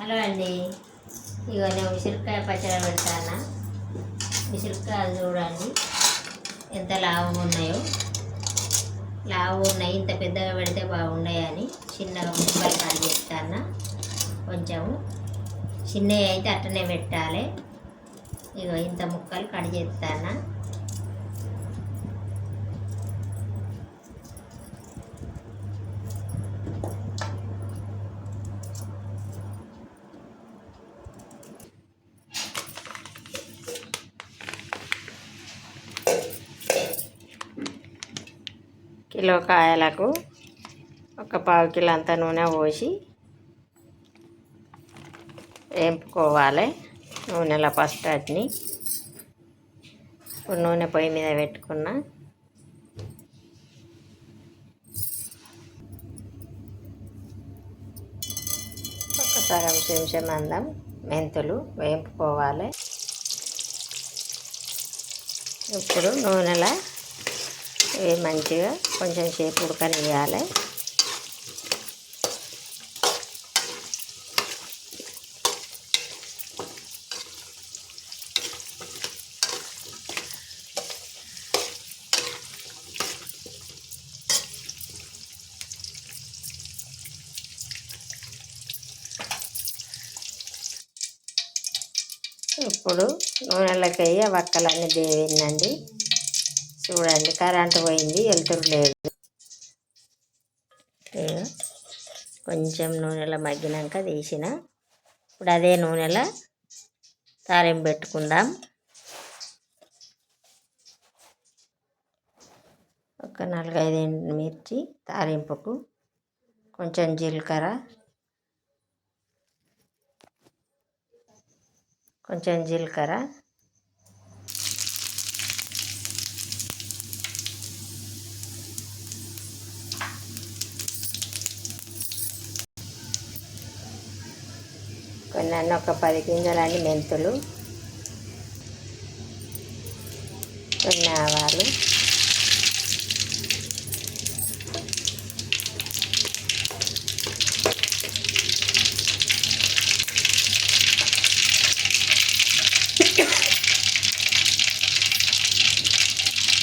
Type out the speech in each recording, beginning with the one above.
Hello అండి, ఇగో నేను ఉసిరికాయ పచ్చడి పెడతాను. ఉసిరికాయలు చూడండి ఎంత లావుగా ఉన్నాయో. ఇంత పెద్దగా పెడితే బాగున్నాయని చిన్నగా ముక్కలు కట్ చేస్తాను. కొంచెము చిన్నవి అయితే అట్టనే పెట్టాలి. ఇగో ఇంత ముక్కలు కట్ చేస్తాను. కిలో కాయలకు ఒక పావు కిలో అంత నూనె పోసి వేపుకోవాలి. నూనెలో ఫస్ట్ వాటిని ఇప్పుడు నూనె పొయ్యి మీద పెట్టుకున్నా. ఒక సగం చెంచా మందం మెంతులు వేపుకోవాలి. ఇప్పుడు నూనెలో ఇవి మంచిగా కొంచెం సేపు ఉడకనియాలి. ఇప్పుడు నూనెలోకి అయ్యి వక్కలన్నీ దేవిందండి. చూడండి, కరెంటు పోయింది, వెళ్తురు లేదు. కొంచెం నూనెలో మగ్గినాక తీసిన. ఇప్పుడు అదే నూనెలో తాలింపు పెట్టుకుందాం. ఒక 4-5 ఎండుమిర్చి తాలింపుకు, కొంచెం జీలకర్ర, కొన్ని ఒక 10 గింజలని మెంతులు, కొన్ని ఆవాలు,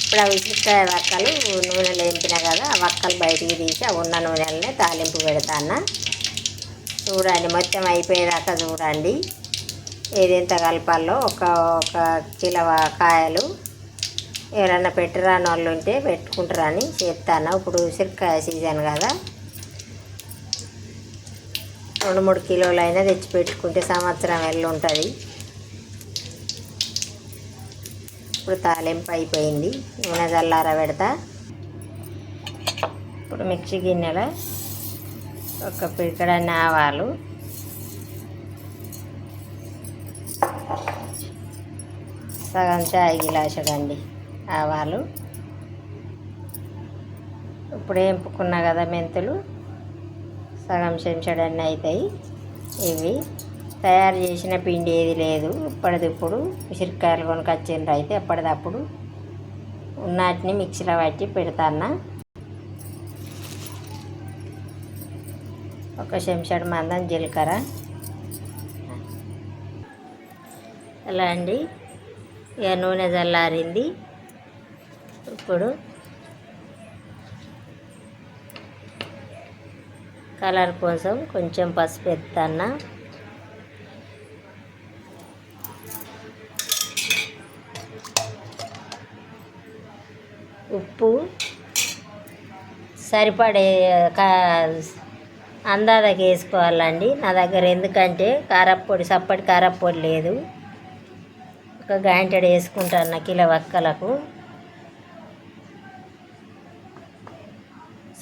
ఇప్పుడు ఆ ఉసిరికాయ వక్కలు నూనెలో వేపినా కదా, ఆ వక్కలు బయటికి తీసి ఆ ఉన్న నూనెలనే తాలింపు పెడతాను. చూడండి, మొత్తం అయిపోయేదాకా చూడండి. ఏదెంత కలపాలో. ఒక కిలో కాయలు ఎవరన్నా పెట్టరాని వాళ్ళు ఉంటే పెట్టుకుంటారని చెప్తాను. ఇప్పుడు ఉసిరికాయ సీజన్ కదా, 2-3 కిలోలు అయినా తెచ్చి పెట్టుకుంటే సంవత్సరం వెళ్ళి ఉంటుంది. ఇప్పుడు తాలింపు అయిపోయింది. నూనె చల్లార పెడతా. ఇప్పుడు మిక్సీ గిన్నెలో ఒక పిడికెడన్ని ఆవాలు, సగం చాయ్ గిలాసుడండి ఆవాలు. ఇప్పుడు వేపుకున్నా కదా మెంతులు, సగం చెంచాడన్నీ అవుతాయి. ఇవి తయారు చేసిన పిండి ఏది లేదు. ఇప్పటిదిప్పుడు ఉసిరికాయలు కొనుకొచ్చిండ్రు, అయితే ఎప్పటిదప్పుడు ఉన్నటిని మిక్సీలో పట్టి పెడతాను. ఒక చెంచాడు మందం జీలకర్ర. అలా అండి, ఇక నూనె చల్లారింది. ఇప్పుడు కలర్ కోసం కొంచెం పసుపు ఎత్తాను. ఉప్పు సరిపడే అందాజకి వేసుకోవాలండి. నా దగ్గర ఎందుకంటే కారప్పొడి, సప్పటి కారప్పొడి లేదు. ఒక గంటెడు వేసుకుంటాను కిలో వక్కలకు.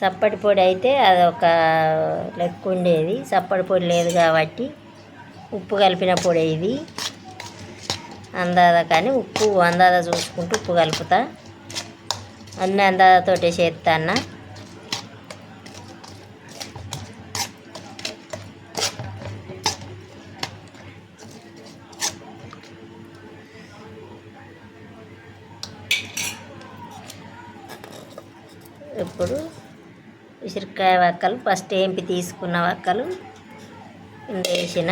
సప్పటి పొడి అయితే అదొక లెక్క ఉండేది. సప్పటి పొడి లేదు కాబట్టి ఉప్పు కలిపిన పొడి ఇది. అందాజ కానీ ఉప్పు అందాజ చూసుకుంటూ ఉప్పు కలుపుతా. అన్నీ అందాజతోటే చేస్తాను. ఇప్పుడు ఉసిరికాయ వక్కలు ఫస్ట్ ఏంపి తీసుకున్న వక్కలు వేసిన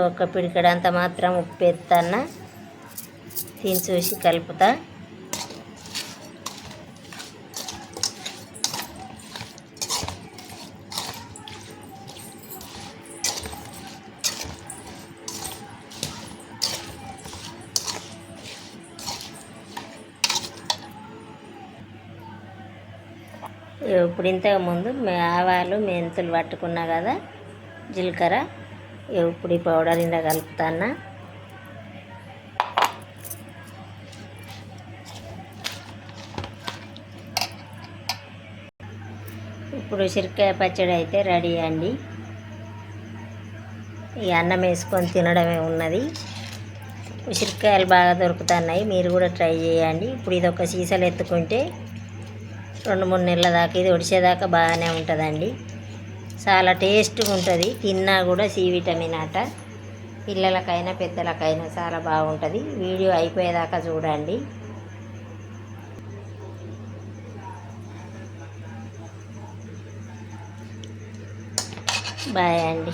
ఒక పిడికడంత మాత్రం ఉప్పు ఎత్తన్న తిని చూసి కలుపుతా. ఇప్పుడు ఇంతకుముందు ఆవాలు మెంతులు పట్టుకున్నా కదా, జీలకర్ర ఇప్పుడు ఈ పౌడర్ ఇందా కలుపుతాన్నా. ఇప్పుడు ఉసిరికాయ పచ్చడి అయితే రెడీ అండి. ఈ అన్నం వేసుకొని తినడమే ఉన్నది. ఉసిరికాయలు బాగా దొరుకుతున్నాయి, మీరు కూడా ట్రై చేయండి. ఇప్పుడు ఇది ఒక సీసాలు ఎత్తుకుంటే 2-3 నెలల దాకా ఇది ఒడిచేదాకా బాగానే ఉంటుందండి. చాలా టేస్ట్గా ఉంటుంది, తిన్నా కూడా సి విటమిన్ అట. పిల్లలకైనా పెద్దలకైనా చాలా బాగుంటుంది. వీడియో అయిపోయేదాకా చూడండి. బాయ్ అండి.